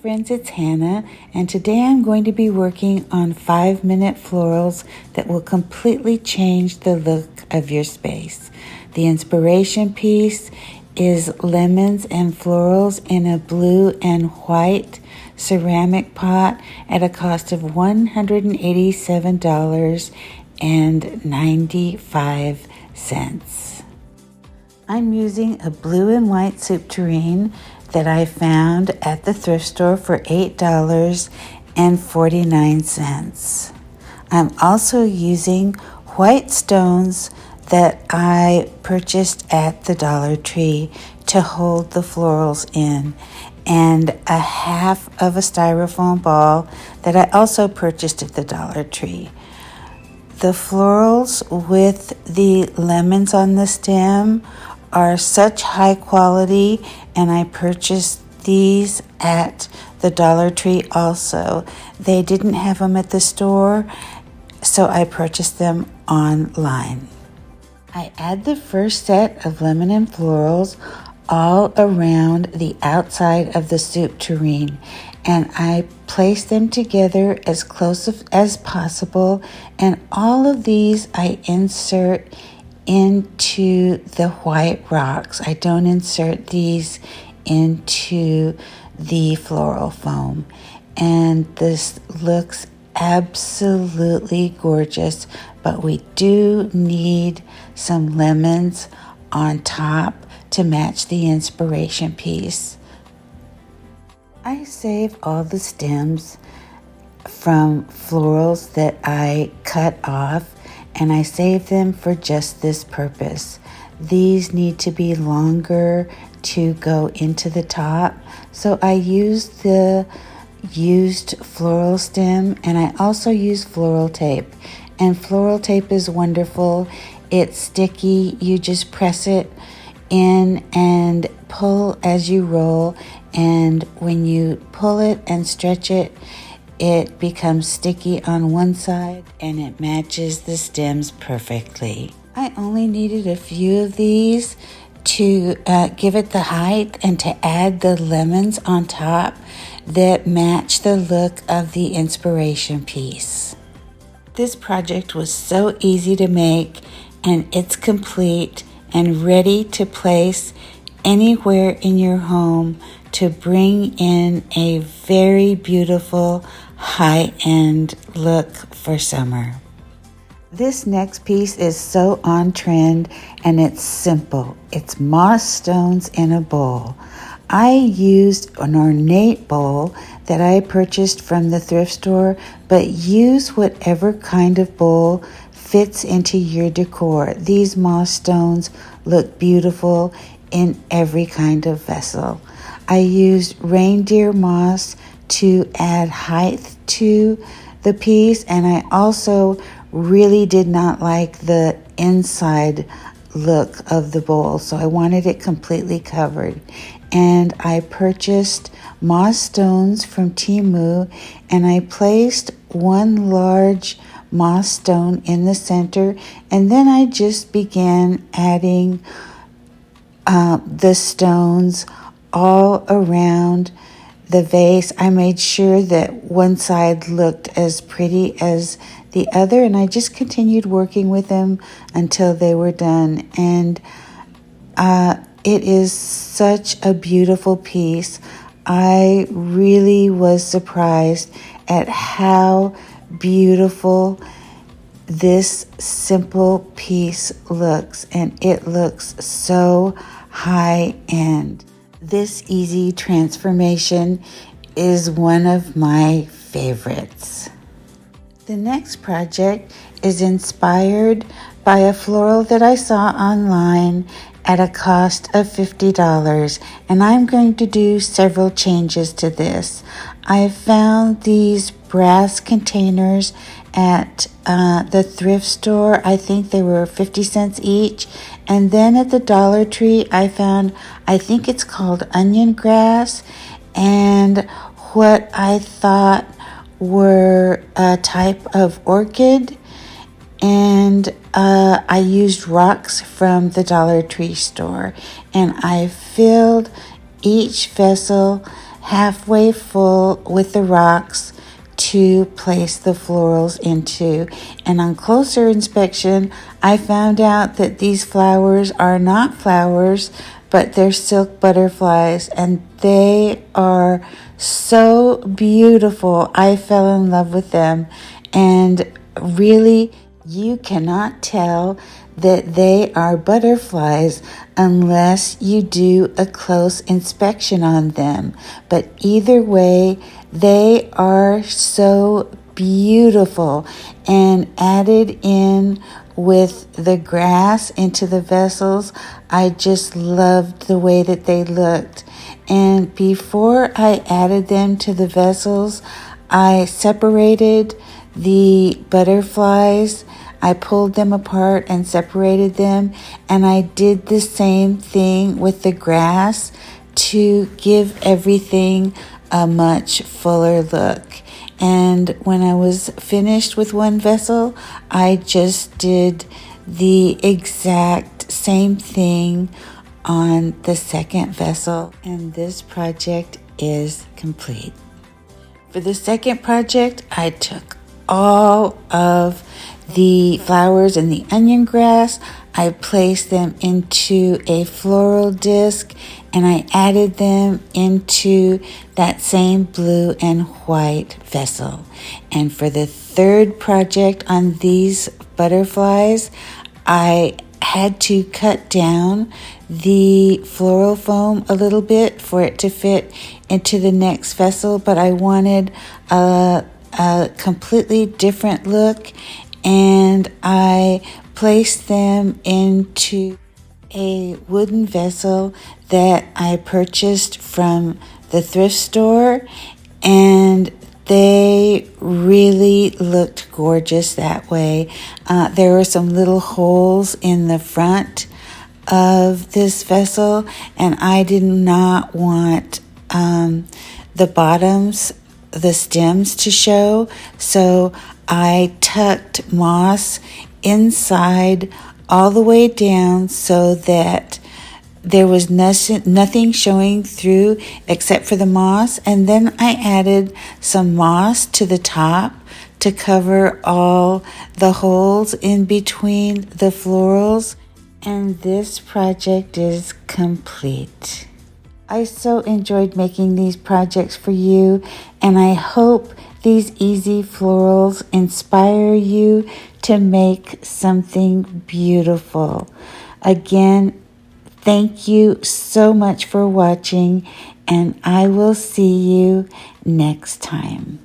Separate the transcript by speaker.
Speaker 1: friends, it's Hannah, and today I'm going to be working on 5-minute florals that will completely change the look of your space. The inspiration piece is lemons and florals in a blue and white ceramic pot at a cost of $187.95. I'm using a blue and white soup tureen that I found at the thrift store for $8.49. I'm also using white stones that I purchased at the Dollar Tree to hold the florals in, and a half of a styrofoam ball that I also purchased at the Dollar Tree. The florals with the lemons on the stem are such high quality, and I purchased these at the Dollar Tree also. They didn't have them at the store, so I purchased them online. I add the first set of lemon and florals all around the outside of the soup tureen, and I place them together as close as possible, and all of these I insert into the white rocks. I don't insert these into the floral foam, and this looks absolutely gorgeous, but we do need some lemons on top to match the inspiration piece. I save all the stems from florals that I cut off, and I save them for just this purpose. These need to be longer to go into the top, so I use the used floral stem, and I also use floral tape. And floral tape is wonderful. It's sticky. You just press it in and pull as you roll, and when you pull it and stretch it, it becomes sticky on one side and it matches the stems perfectly. I only needed a few of these to give it the height and to add the lemons on top that match the look of the inspiration piece. This project was so easy to make, and it's complete and ready to place anywhere in your home to bring in a very beautiful high-end look for summer. This next piece is so on trend, and it's simple. It's moss stones in a bowl. I used an ornate bowl that I purchased from the thrift store, but use whatever kind of bowl fits into your decor. These moss stones look beautiful in every kind of vessel. I used reindeer moss to add height to the piece, and I also really did not like the inside look of the bowl, so I wanted it completely covered. And I purchased moss stones from Temu, and I placed one large moss stone in the center, and then I just began adding the stones all around the vase. I made sure that one side looked as pretty as the other, and I just continued working with them until they were done. And it is such a beautiful piece. I really was surprised at how beautiful this simple piece looks, and it looks so high end. This easy transformation is one of my favorites. The next project is inspired by a floral that I saw online at a cost of $50, and I'm going to do several changes to this. I found these brass containers at the thrift store. I think they were 50 cents each. And then at the Dollar Tree, I found, I think it's called onion grass, and what I thought were a type of orchid. And I used rocks from the Dollar Tree store, and I filled each vessel halfway full with the rocks to place the florals into. And on closer inspection, I found out that these flowers are not flowers, but they're silk butterflies, and they are so beautiful. I fell in love with them, and really, you cannot tell that they are butterflies unless you do a close inspection on them. But either way, they are so beautiful, and added in with the grass into the vessels, I just loved the way that they looked. And before I added them to the vessels, I separated the butterflies. I pulled them apart and separated them, and I did the same thing with the grass to give everything a much fuller look. And when I was finished with one vessel, I just did the exact same thing on the second vessel, and this project is complete. For the second project, I took all of the flowers and the onion grass, I placed them into a floral disc, and I added them into that same blue and white vessel. And for the third project on these butterflies, I had to cut down the floral foam a little bit for it to fit into the next vessel, but I wanted a completely different look, and I placed them into a wooden vessel that I purchased from the thrift store, and they really looked gorgeous that way. There were some little holes in the front of this vessel, and I did not want the bottoms, the stems to show, so I tucked moss inside all the way down so that there was nothing showing through except for the moss. And then I added some moss to the top to cover all the holes in between the florals. And this project is complete. I so enjoyed making these projects for you, and I hope these easy florals inspire you to make something beautiful. Again, thank you so much for watching, and I will see you next time.